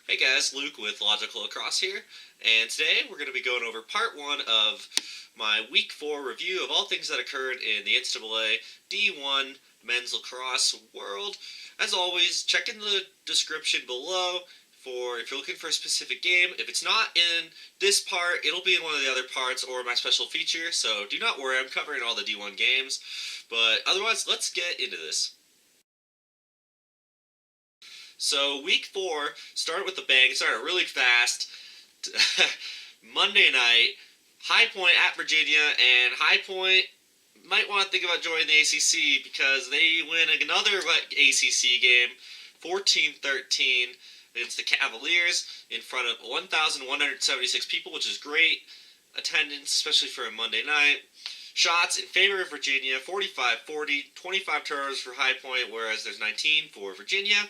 Hey guys, Luke with Logical Lacrosse here, and today we're going to be going over part 1 of my Week 4 review of all things that occurred in the NCAA D1 Men's Lacrosse world. As always, check in the description below for if you're looking for a specific game. If it's not in this part, it'll be in one of the other parts or my special feature, so do not worry, I'm covering all the D1 games. But otherwise, let's get into this. So week 4 started with a bang. It started really fast. Monday night, High Point at Virginia, and High Point might want to think about joining the ACC because they win another ACC game, 14-13 against the Cavaliers in front of 1,176 people, which is great attendance, especially for a Monday night. Shots in favor of Virginia, 45-40, 25 turnovers for High Point, whereas there's 19 for Virginia.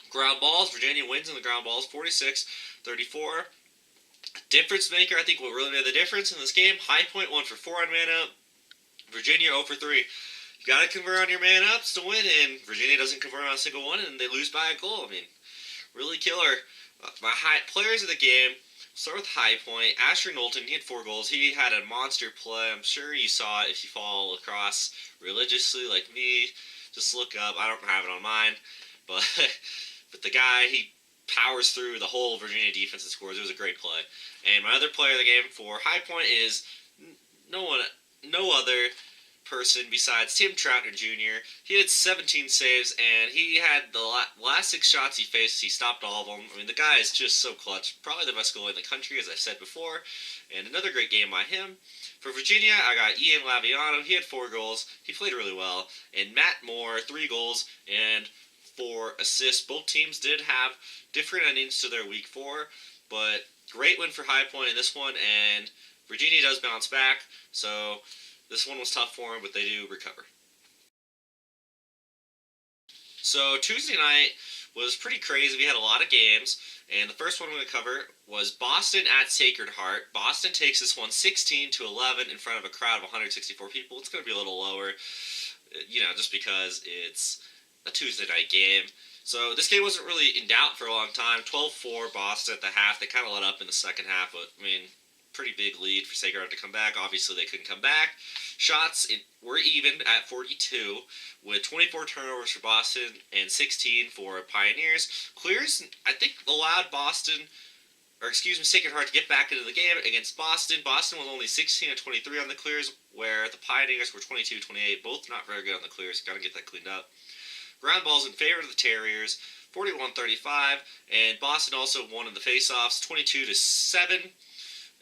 Ground balls, Virginia wins in the ground balls, 46-34. Difference maker, I think what really made the difference in this game, High Point 1 for 4 on man-up, Virginia 0 for 3. You got to convert on your man-ups to win, and Virginia doesn't convert on a single one, and they lose by a goal. I mean, really killer. My players of the game, start with High Point. Asher Knowlton, he had 4 goals. He had a monster play. I'm sure you saw it if you follow lacrosse religiously like me. Just look up. I don't have it on mine, but... But the guy, he powers through the whole Virginia defense and scores. It was a great play. And my other player of the game for High Point is no other person besides Tim Troutner Jr. He had 17 saves, and he had the last 6 shots he faced. He stopped all of them. I mean, the guy is just so clutch. Probably the best goalie in the country, as I've said before. And another great game by him. For Virginia, I got Ian Laviano. He had 4 goals. He played really well. And Matt Moore, 3 goals, and 4 assists. Both teams did have different endings to their week 4, but great win for High Point in this one, and Virginia does bounce back, so this one was tough for them, but they do recover. So Tuesday night was pretty crazy. We had a lot of games, and the first one I'm going to cover was Boston at Sacred Heart. Boston takes this one 16-11 in front of a crowd of 164 people. It's going to be a little lower, just because it's a Tuesday night game. So this game wasn't really in doubt for a long time. 12-4 Boston at the half. They kind of let up in the second half, but pretty big lead for Sacred Heart to come back. Obviously, they couldn't come back. Shots were even at 42, with 24 turnovers for Boston and 16 for Pioneers. Clears, I think, allowed Sacred Heart to get back into the game against Boston. Boston was only 16-23 on the clears, where the Pioneers were 22-28. Both not very good on the clears. Got to get that cleaned up. Ground balls in favor of the Terriers, 41-35, and Boston also won in the faceoffs, 22-7.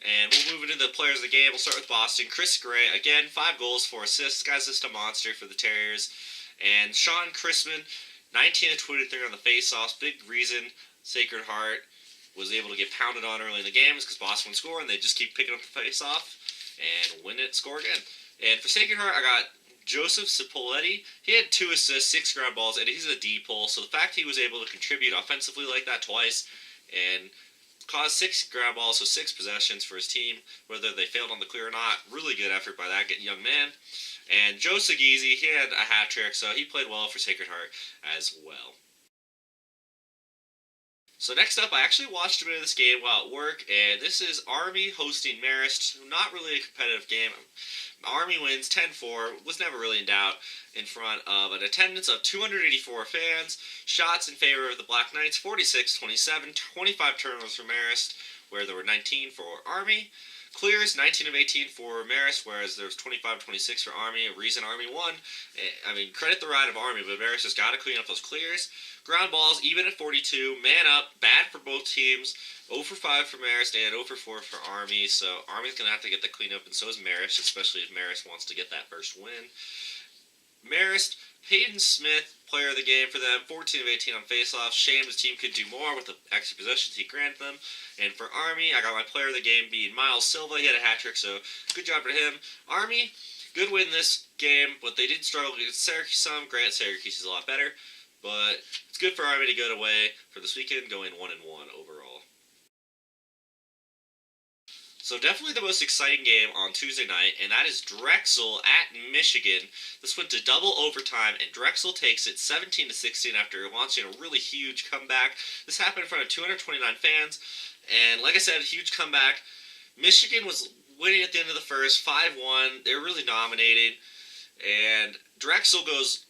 And we'll move into the players of the game. We'll start with Boston. Chris Gray, again, 5 goals, 4 assists. This guy's just a monster for the Terriers. And Sean Chrisman, 19-23 on the faceoffs. Big reason Sacred Heart was able to get pounded on early in the game is because Boston would score, and they just keep picking up the faceoff and win it, score again. And for Sacred Heart, I got Joseph Cipoletti. He had 2 assists, 6 ground balls, and he's a D-pull, so the fact he was able to contribute offensively like that twice and cause 6 ground balls, so 6 possessions for his team, whether they failed on the clear or not, really good effort by that young man. And Joe Seguizi, he had a hat trick, so he played well for Sacred Heart as well. So next up, I actually watched a bit of this game while at work, and this is Army hosting Marist. Not really a competitive game. Army wins 10-4, was never really in doubt, in front of an attendance of 284 fans. Shots in favor of the Black Knights, 46-27, 25 turnovers for Marist, where there were 19 for Army. Clears, 19 of 18 for Marist, whereas there was 25-26 for Army. A reason Army won. Credit the ride of Army, but Marist has got to clean up those clears. Ground balls, even at 42. Man up, bad for both teams. 0 for 5 for Marist and 0 for 4 for Army. So Army's going to have to get the cleanup, and so is Marist, especially if Marist wants to get that first win. Marist, Hayden Smith, player of the game for them, 14 of 18 on faceoffs. Shame his team could do more with the extra possessions he granted them. And for Army, I got my player of the game being Miles Silva. He had a hat trick, so good job for him. Army, good win this game, but they did struggle against Syracuse some. Grant Syracuse is a lot better, but it's good for Army to get away for this weekend, going 1-1 overall. So definitely the most exciting game on Tuesday night, and that is Drexel at Michigan. This went to double overtime, and Drexel takes it 17-16 after launching a really huge comeback. This happened in front of 229 fans, and like I said, a huge comeback. Michigan was winning at the end of the first, 5-1. They were really dominated, and Drexel goes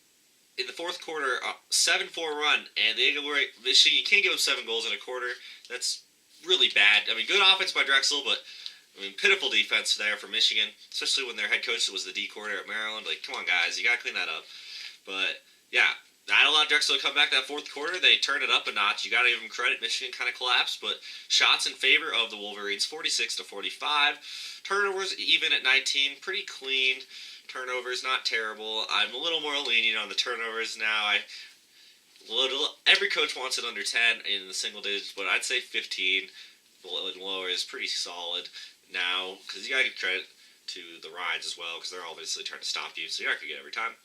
in the fourth quarter, 7-4 run, and they go right. Michigan, you can't give them 7 goals in a quarter. That's really bad. I mean, good offense by Drexel, but pitiful defense there for Michigan, especially when their head coach was the D coordinator at Maryland. Like, come on, guys, you gotta clean that up. But yeah, not allowed Drexel to come back that fourth quarter. They turned it up a notch. You gotta give them credit. Michigan kind of collapsed, but shots in favor of the Wolverines, 46-45. Turnovers even at 19, pretty clean. Turnovers, not terrible. I'm a little more lenient on the turnovers now. Every coach wants it under 10 in the single digits, but I'd say 15 and lower is pretty solid now, because you gotta give credit to the Rides as well, because they're obviously trying to stop you, so you're not gonna get every time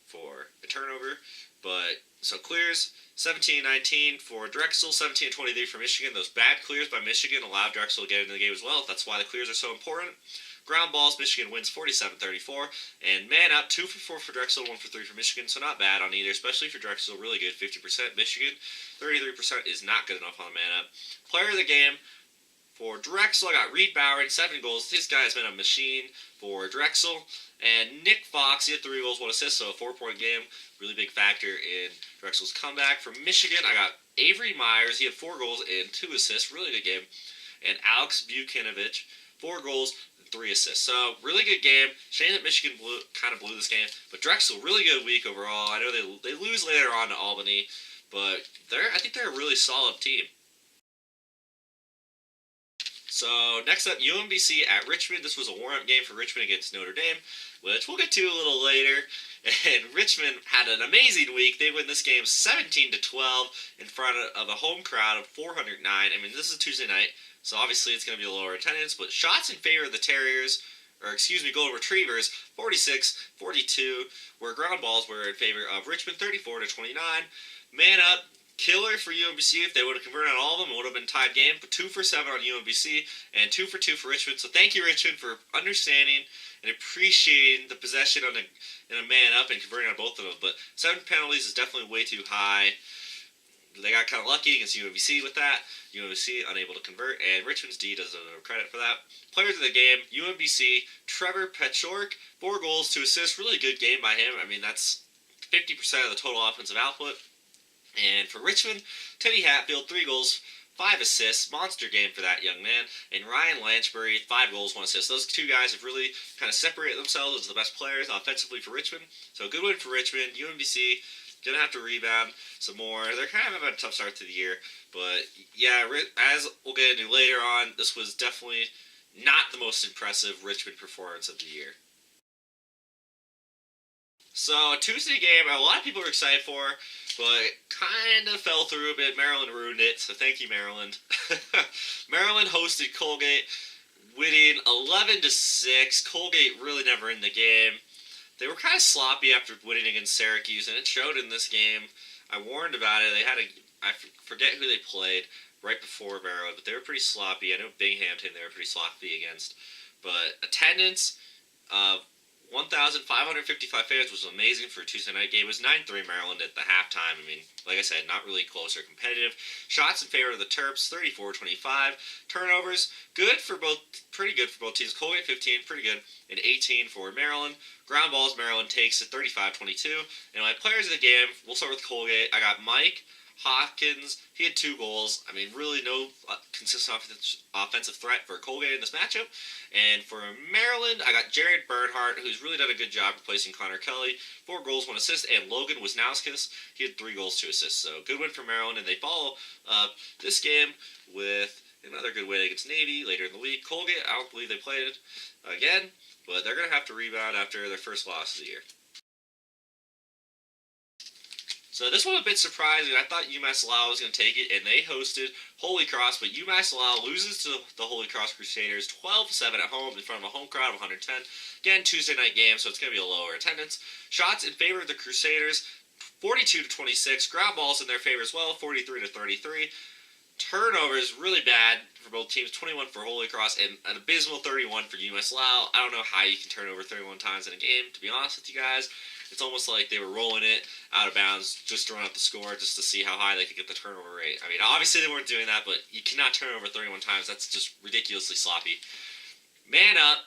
for a turnover. But so clears 17-19 for Drexel, 17-23 for Michigan. Those bad clears by Michigan allowed Drexel to get into the game as well. That's why the clears are so important. Ground balls, Michigan wins 47-34. And man up, 2 for 4 for Drexel, 1 for 3 for Michigan. So not bad on either, especially for Drexel. Really good, 50%. Michigan, 33% is not good enough on the man up. Player of the game for Drexel, I got Reed Bowering, 7 goals. This guy's been a machine for Drexel. And Nick Fox, he had 3 goals, 1 assist, so a 4-point game. Really big factor in Drexel's comeback. For Michigan, I got Avery Myers. He had 4 goals and 2 assists. Really good game. And Alex Buchanovich, 4 goals, 3 assists. So, really good game. Shame that Michigan kind of blew this game. But Drexel, really good week overall. I know they lose later on to Albany, but I think they're a really solid team. So, next up, UMBC at Richmond. This was a warm-up game for Richmond against Notre Dame, which we'll get to a little later. And Richmond had an amazing week. They win this game 17-12 in front of a home crowd of 409. I mean, this is Tuesday night, so obviously it's going to be a lower attendance. But shots in favor of the Terriers, Golden Retrievers, 46-42, where ground balls were in favor of Richmond, 34-29. Man up. Killer for UMBC. If they would have converted on all of them, it would have been a tied game. But 2 for 7 on UMBC and 2 for 2 for Richmond. So thank you, Richmond, for understanding and appreciating the possession in a man up and converting on both of them. But 7 penalties is definitely way too high. They got kind of lucky against UMBC with that. UMBC unable to convert, and Richmond's D doesn't have credit for that. Players of the game, UMBC, Trevor Petchork, 4 goals, 2 assists. Really good game by him. I mean, that's 50% of the total offensive output. And for Richmond, Teddy Hatfield, 3 goals, 5 assists. Monster game for that young man. And Ryan Lanchbury, 5 goals, 1 assist. Those 2 guys have really kind of separated themselves as the best players offensively for Richmond. So a good win for Richmond. UMBC going to have to rebound some more. They're kind of having a tough start to the year. But yeah, as we'll get into later on, this was definitely not the most impressive Richmond performance of the year. So, a Tuesday game a lot of people were excited for, but kind of fell through a bit. Maryland ruined it, so thank you, Maryland. Maryland hosted Colgate, winning 11-6. Colgate really never in the game. They were kind of sloppy after winning against Syracuse, and it showed in this game. I warned about it. I forget who they played right before Maryland, but they were pretty sloppy. I know Binghamton they were pretty sloppy against. But attendance of 1,555 fans was amazing for a Tuesday night game. It was 9-3 Maryland at the halftime. I mean, like I said, not really close or competitive. Shots in favor of the Terps, 34-25. Turnovers, pretty good for both teams. Colgate 15, pretty good, and 18 for Maryland. Ground balls, Maryland takes it 35-22. And my players of the game, we'll start with Colgate. I got Mike Hopkins, he had 2 goals. I mean, really no consistent offensive threat for Colgate in this matchup. And for Maryland, I got Jared Bernhardt, who's really done a good job replacing Connor Kelly. 4 goals, 1 assist. And Logan Wisnauskas, he had 3 goals, 2 assists. So good win for Maryland. And they follow this game with another good win against Navy later in the week. Colgate, I don't believe they played it again, but they're going to have to rebound after their first loss of the year. So this one was a bit surprising. I thought UMass Lowell was going to take it, and they hosted Holy Cross, but UMass Lowell loses to the Holy Cross Crusaders 12-7 at home in front of a home crowd of 110. Again, Tuesday night game, so it's going to be a lower attendance. Shots in favor of the Crusaders, 42-26. Ground balls in their favor as well, 43-33. Turnovers really bad for both teams. 21 for Holy Cross and an abysmal 31 for UMass Lowell. I don't know how you can turn over 31 times in a game, to be honest with you guys. It's almost like they were rolling it out of bounds just to run up the score just to see how high they could get the turnover rate. I mean, obviously they weren't doing that, but you cannot turn over 31 times. That's just ridiculously sloppy. Man up.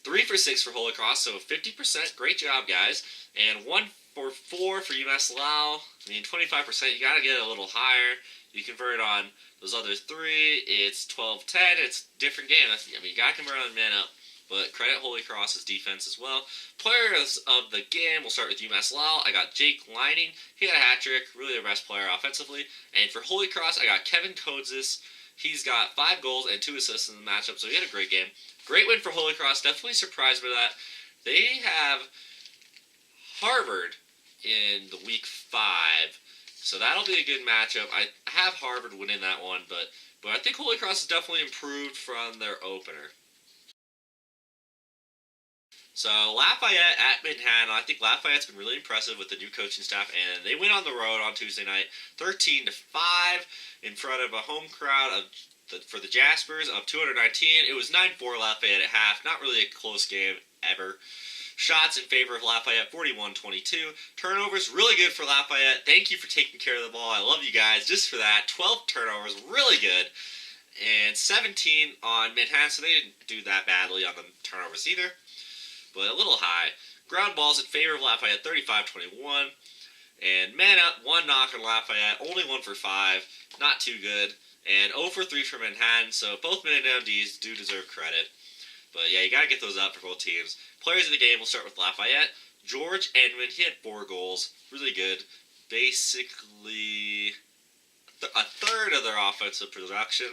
3 for 6 for Holy Cross, so 50%. Great job, guys. And 1 for 4 for UMass Lowell. I mean, 25%. You got to get a little higher. You convert on those other 3. It's 12-10. It's a different game. I mean, you got to convert on man up. But credit Holy Cross's defense as well. Players of the game, we'll start with UMass Lowell. I got Jake Lining. He had a hat trick. Really the best player offensively. And for Holy Cross, I got Kevin Kodzis. He's got 5 goals and 2 assists in the matchup, so he had a great game. Great win for Holy Cross. Definitely surprised by that. They have Harvard in the week 5, so that'll be a good matchup. I have Harvard winning that one, but I think Holy Cross has definitely improved from their opener. So Lafayette at Manhattan. I think Lafayette's been really impressive with the new coaching staff, and they went on the road on Tuesday night, 13-5, in front of a home crowd for the Jaspers of 219. It was 9-4 Lafayette at half. Not really a close game ever. Shots in favor of Lafayette, 41-22. Turnovers, really good for Lafayette. Thank you for taking care of the ball. I love you guys just for that. 12 turnovers, really good. And 17 on Manhattan, so they didn't do that badly on the turnovers either, but a little high. Ground balls in favor of Lafayette, 35-21. And man up, 1 knock on Lafayette, only 1 for 5. Not too good. And 0 for 3 for Manhattan, so both Manhattan Ds do deserve credit. But yeah, you got to get those up for both teams. Players of the game, we'll start with Lafayette. George Edmond, he had 4 goals. Really good. Basically a third of their offensive production.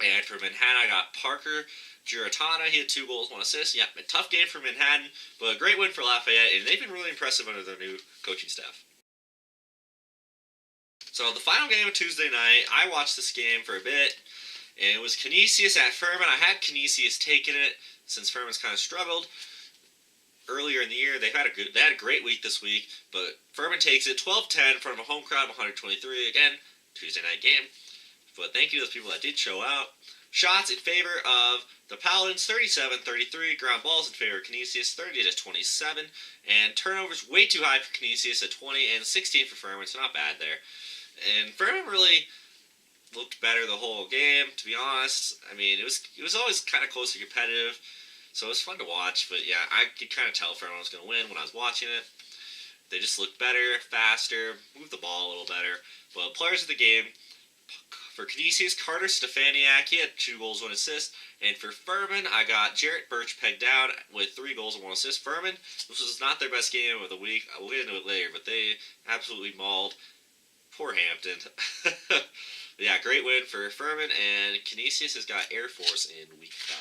And for Manhattan, I got Parker Giratana. He had 2 goals, 1 assist. Yeah, a tough game for Manhattan, but a great win for Lafayette, and they've been really impressive under their new coaching staff. So the final game of Tuesday night, I watched this game for a bit, and it was Canisius at Furman. I had Canisius taking it since Furman's kind of struggled earlier in the year. They had a great week this week, but Furman takes it 12-10 in front of a home crowd of 123. Again, Tuesday night game. But thank you to those people that did show out. Shots in favor of the Paladins, 37-33. Ground balls in favor of Canisius, 30-27. And turnovers way too high for Canisius at 20 and 16 for Furman, so not bad there. And Furman really looked better the whole game, to be honest. I mean, it was always kind of close and competitive, so it was fun to watch. But yeah, I could kind of tell Furman was going to win when I was watching it. They just looked better, faster, moved the ball a little better. But players of the game, for Canisius, Carter Stefaniak, he had 2 goals, 1 assist. And for Furman, I got Jarrett Birch pegged down with 3 goals and 1 assist. Furman, this was not their best game of the week. We'll get into it later, but they absolutely mauled poor Hampton. Yeah, great win for Furman, and Canisius has got Air Force in week 5.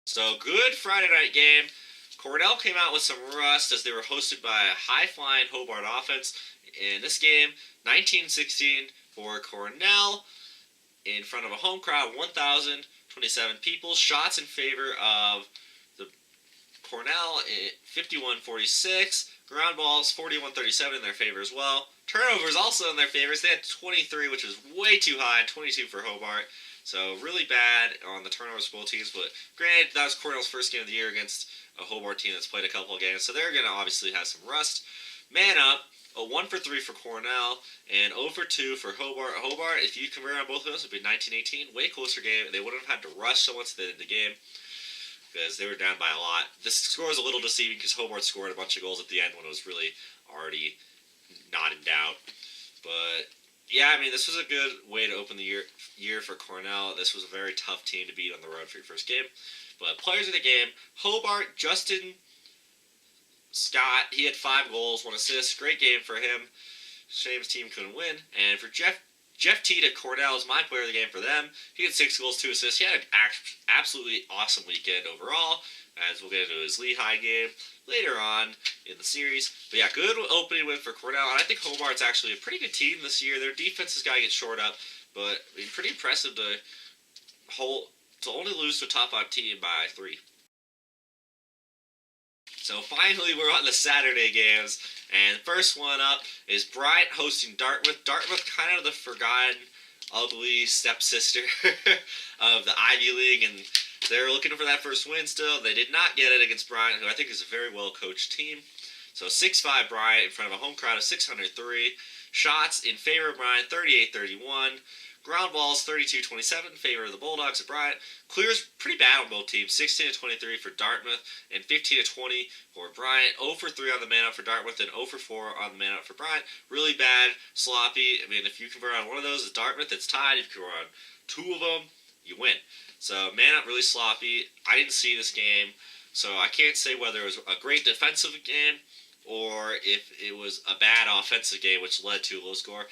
So, good Friday night game. Cornell came out with some rust as they were hosted by a high-flying Hobart offense. In this game, 19-16 for Cornell in front of a home crowd, 1,027 people. Shots in favor of the Cornell, 51-46. Ground balls, 41-37 in their favor as well. Turnovers also in their favors. They had 23, which was way too high, 22 for Hobart. So really bad on the turnovers for both teams. But granted, that was Cornell's first game of the year against a Hobart team that's played a couple of games. So they're going to obviously have some rust. Man up. A 1 for 3 for Cornell, and 0 for 2 for Hobart. Hobart, if you convert on both of those, it would be 19-18. Way closer game. They wouldn't have had to rush so much in the game because they were down by a lot. This score is a little deceiving because Hobart scored a bunch of goals at the end when it was really already not in doubt. But, yeah, I mean, this was a good way to open the year for Cornell. This was a very tough team to beat on the road for your first game. But players of the game, Hobart, Justin Scott, he had 5 goals, 1 assist. Great game for him. Shame his team couldn't win. And for Jeff T to Cornell is my player of the game for them. He had 6 goals, 2 assists. He had an absolutely awesome weekend overall, as we'll get into his Lehigh game later on in the series. But yeah, good opening win for Cornell. And I think Hobart's actually a pretty good team this year. Their defense has got to get shored up, but I mean, pretty impressive to only lose to a top 5 team by 3. So finally, we're on the Saturday games, and the first one up is Bryant hosting Dartmouth. Dartmouth, kind of the forgotten, ugly stepsister of the Ivy League, and they're looking for that first win still. They did not get it against Bryant, who I think is a very well-coached team. So 6-5 Bryant in front of a home crowd of 603. Shots in favor of Bryant, 38-31. Ground balls, 32-27 in favor of the Bulldogs of Bryant. Clears pretty bad on both teams, 16-23 for Dartmouth and 15-20 for Bryant. 0-for-3 on the man-up for Dartmouth and 0-for-4 on the man-up for Bryant. Really bad, sloppy. I mean, if you convert on one of those, it's Dartmouth, it's tied. If you convert on two of them, you win. So man-up really sloppy. I didn't see this game, so I can't say whether it was a great defensive game or if it was a bad offensive game, which led to a low score.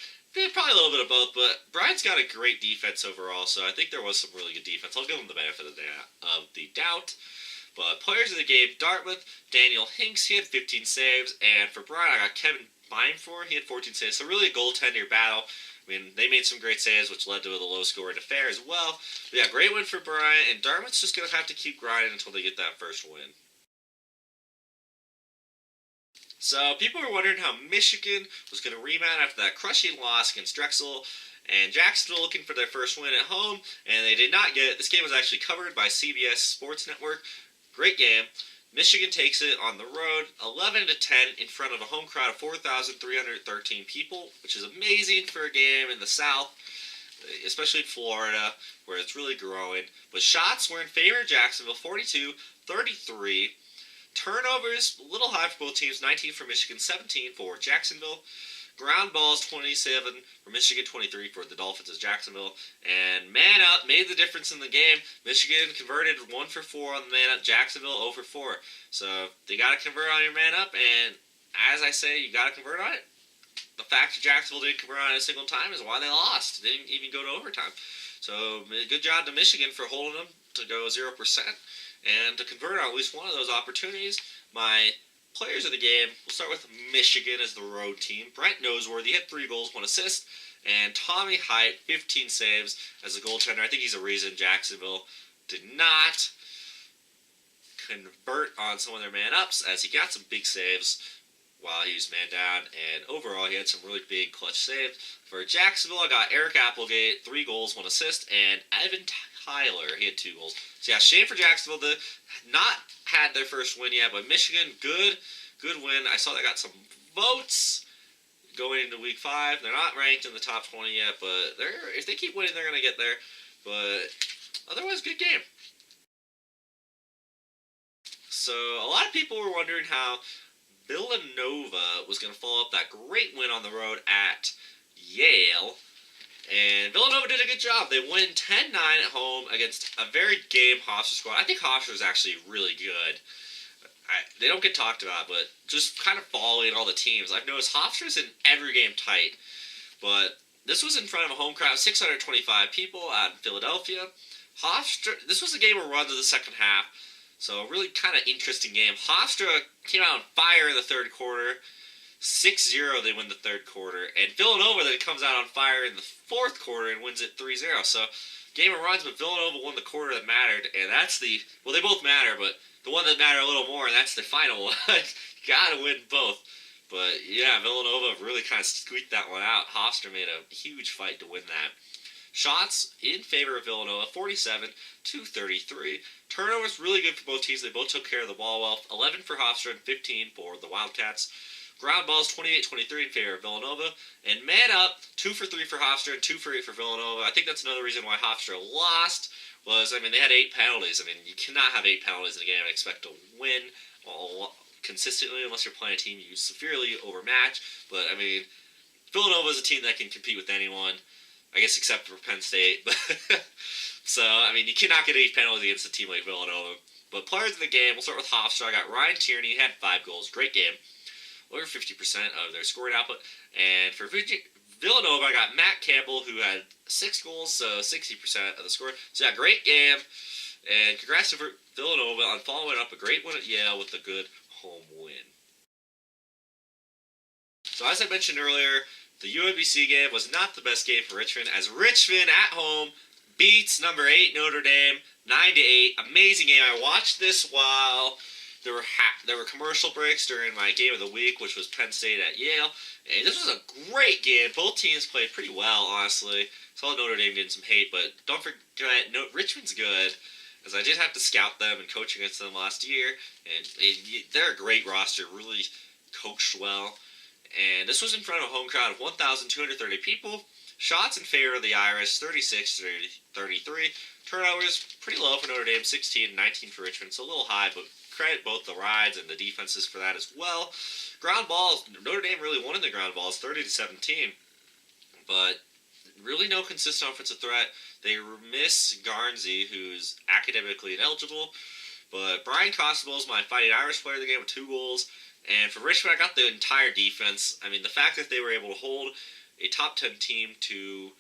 Probably a little bit of both, but Bryant's got a great defense overall, so I think there was some really good defense. I'll give them the benefit of the doubt. But players of the game, Dartmouth, Daniel Hinks, he had 15 saves, and for Bryant, I got Kevin Beinfor, he had 14 saves. So really a goaltender battle. I mean, they made some great saves, which led to the low-scoring affair as well. But yeah, great win for Bryant, and Dartmouth's just going to have to keep grinding until they get that first win. So people were wondering how Michigan was going to rebound after that crushing loss against Drexel, and Jacksonville looking for their first win at home, and they did not get it. This game was actually covered by CBS Sports Network. Great game. Michigan takes it on the road, 11-10 in front of a home crowd of 4,313 people, which is amazing for a game in the South, especially in Florida, where it's really growing. But shots were in favor of Jacksonville, 42-33. Turnovers, a little high for both teams, 19 for Michigan, 17 for Jacksonville. Ground balls, 27 for Michigan, 23 for the Dolphins as Jacksonville. And man up made the difference in the game. Michigan converted 1 for 4 on the man up. Jacksonville 0 for 4. So they got to convert on your man up, and as I say, you got to convert on it. The fact that Jacksonville didn't convert on it a single time is why they lost. They didn't even go to overtime. So good job to Michigan for holding them to go 0%. And to convert on at least one of those opportunities, my players of the game, we'll start with Michigan as the road team. Brent Noseworthy had 3 goals, 1 assist. And Tommy Height, 15 saves as a goaltender. I think he's a reason Jacksonville did not convert on some of their man-ups, as he got some big saves while he was man down. And overall, he had some really big clutch saves. For Jacksonville, I got Eric Applegate, 3 goals, 1 assist. And Evan Tyler, he had 2 goals. So yeah, shame for Jacksonville to not had their first win yet, but Michigan, good win. I saw they got some votes going into week 5. They're not ranked in the top 20 yet, but if they keep winning, they're going to get there. But otherwise, good game. So a lot of people were wondering how Villanova was going to follow up that great win on the road at Yale. And Villanova did a good job. They win 10-9 at home against a very game Hofstra squad. I think Hofstra is actually really good. They don't get talked about, but just kind of following all the teams. I've noticed Hofstra's in every game tight. But this was in front of a home crowd of 625 people out in Philadelphia. Hofstra, this was a game of runs of the second half. So a really kind of interesting game. Hofstra came out on fire in the third quarter. 6-0 they win the third quarter. And Villanova then comes out on fire in the fourth quarter and wins it 3-0. So game of runs, but Villanova won the quarter that mattered. And that's well, they both matter, but the one that mattered a little more, and that's the final one. You gotta win both. But yeah, Villanova really kind of squeaked that one out. Hofstra made a huge fight to win that. Shots in favor of Villanova, 47-33. Turnovers really good for both teams. They both took care of the ball well. 11 for Hofstra and 15 for the Wildcats. Ground balls, 28-23 in favor of Villanova. And man up, 2 for 3 for Hofstra and 2 for 8 for Villanova. I think that's another reason why Hofstra lost was, they had 8 penalties. You cannot have 8 penalties in a game and expect to win consistently unless you're playing a team you severely overmatch. But, Villanova is a team that can compete with anyone, I guess except for Penn State. So, you cannot get 8 penalties against a team like Villanova. But players of the game, we'll start with Hofstra. I got Ryan Tierney, he had 5 goals. Great game. Over 50% of their scoring output. And for Villanova, I got Matt Campbell, who had 6 goals, so 60% of the score. So yeah, great game. And congrats to Villanova on following up a great win at Yale with a good home win. So as I mentioned earlier, the UMBC game was not the best game for Richmond, as Richmond at home beats number 8 Notre Dame 9-8. Amazing game. I watched this while there were commercial breaks during my game of the week, which was Penn State at Yale, and this was a great game. Both teams played pretty well, honestly. Saw Notre Dame getting some hate, but don't forget, Richmond's good, as I did have to scout them and coach against them last year, and they're a great roster, really coached well. And this was in front of a home crowd of 1,230 people. Shots in favor of the Irish, 36-33. Turnovers, pretty low for Notre Dame, 16, 19 for Richmond, so a little high, but credit both the rides and the defenses for that as well. Ground balls, Notre Dame really won in the ground balls, 30-17, but really no consistent offensive threat. They miss Garnsey, who's academically ineligible, but Brian Costabile is my Fighting Irish player of the game with 2 goals. And for Richmond, I got the entire defense. I mean, the fact that they were able to hold a top 10 team to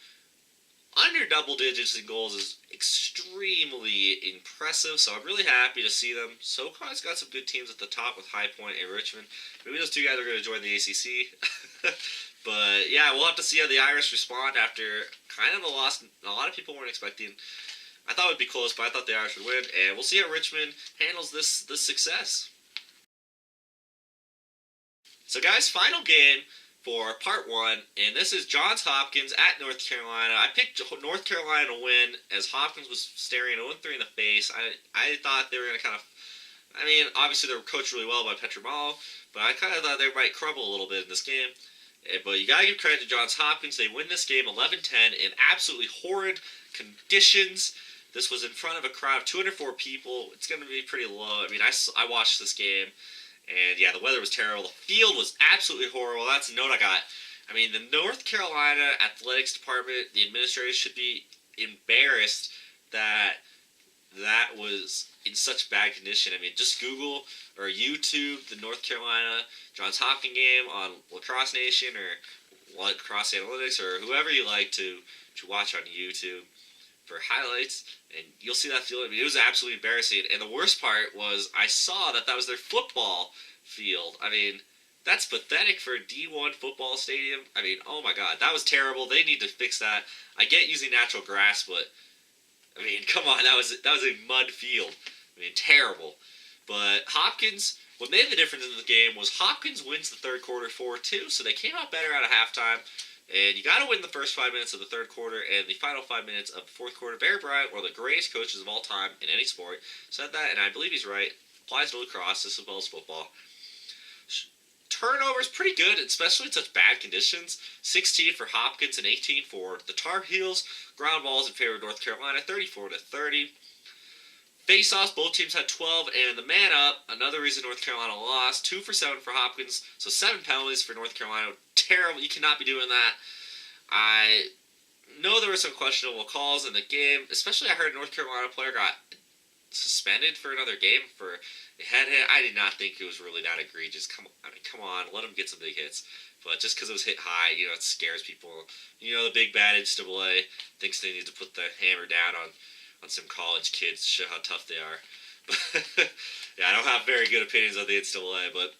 under double digits in goals is extremely impressive. So I'm really happy to see them. SoCon's got some good teams at the top with High Point and Richmond. Maybe those 2 guys are going to join the ACC. But yeah, we'll have to see how the Irish respond after kind of a loss a lot of people weren't expecting. I thought it would be close, but I thought the Irish would win. And we'll see how Richmond handles this success. So guys, final game for part 1, and this is Johns Hopkins at North Carolina. I picked North Carolina to win as Hopkins was staring 0-3 in the face. I thought they were going to kind of, I mean, obviously they were coached really well by Petromalo, but I kind of thought they might crumble a little bit in this game. But you got to give credit to Johns Hopkins. They win this game 11-10 in absolutely horrid conditions. This was in front of a crowd of 204 people. It's going to be pretty low. I mean, I watched this game. And yeah, the weather was terrible. The field was absolutely horrible. That's a note I got. I mean, the North Carolina athletics department, the administrators should be embarrassed that that was in such bad condition. I mean, just Google or YouTube the North Carolina Johns Hopkins game on Lacrosse Nation or Lacrosse Analytics or whoever you like to watch on YouTube for highlights, and you'll see that field. I mean, it was absolutely embarrassing. And the worst part was I saw that was their football field. I mean, that's pathetic for a D1 football stadium. I mean, oh my God, that was terrible. They need to fix that. I get using natural grass, but I mean, come on, that was a mud field. I mean, terrible. But Hopkins, what made the difference in the game was Hopkins wins the third quarter 4-2, so they came out better out of halftime. And you got to win the first 5 minutes of the third quarter and the final 5 minutes of the fourth quarter. Barry Bryant, one of the greatest coaches of all time in any sport, said that, and I believe he's right. Applies to lacrosse as well as football. Turnovers pretty good, especially in such bad conditions. 16 for Hopkins and 18 for the Tar Heels. Ground balls in favor of North Carolina, 34-30. Face-offs, both teams had 12, and the man-up, another reason North Carolina lost, 2 for 7 for Hopkins, so 7 penalties for North Carolina. Terrible. You cannot be doing that. I know there were some questionable calls in the game, especially I heard a North Carolina player got suspended for another game for a head hit. I did not think it was really that egregious. Come on, let him get some big hits. But just because it was hit high, it scares people. The big bad NCAA thinks they need to put the hammer down on some college kids to show how tough they are. Yeah, I don't have very good opinions of the NCAA, but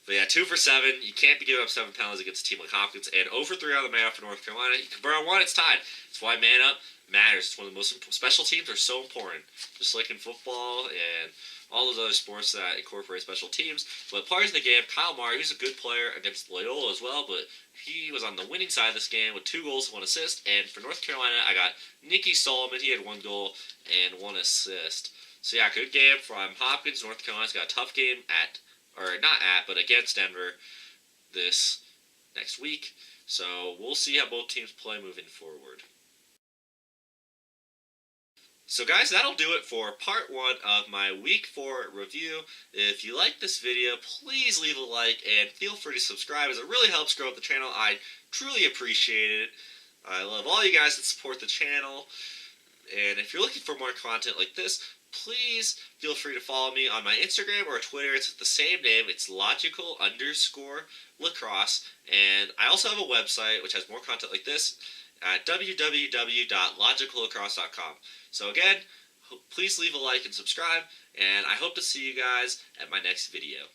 yeah, 2 for 7. You can't be giving up 7 penalties against a team like Hopkins, and 0 for 3 on the man up for North Carolina. But on 1, it's tied. That's why man up matters. It's one of the most special teams are so important, just like in football and all those other sports that incorporate special teams. But players in the game, Kyle Murray, who's a good player against Loyola as well, but he was on the winning side of this game with 2 goals, 1 assist. And for North Carolina, I got Nicky Solomon. He had 1 goal and 1 assist. So yeah, good game from Hopkins. North Carolina's got a tough game but against Denver this next week. So we'll see how both teams play moving forward. So guys, that'll do it for part 1 of my week 4 review. If you like this video, please leave a like and feel free to subscribe, as it really helps grow up the channel. I truly appreciate it. I love all you guys that support the channel. And if you're looking for more content like this, please feel free to follow me on my Instagram or Twitter. It's the same name. It's logical_lacrosse. And I also have a website which has more content like this at www.logicallacrosse.com. So again, please leave a like and subscribe, and I hope to see you guys at my next video.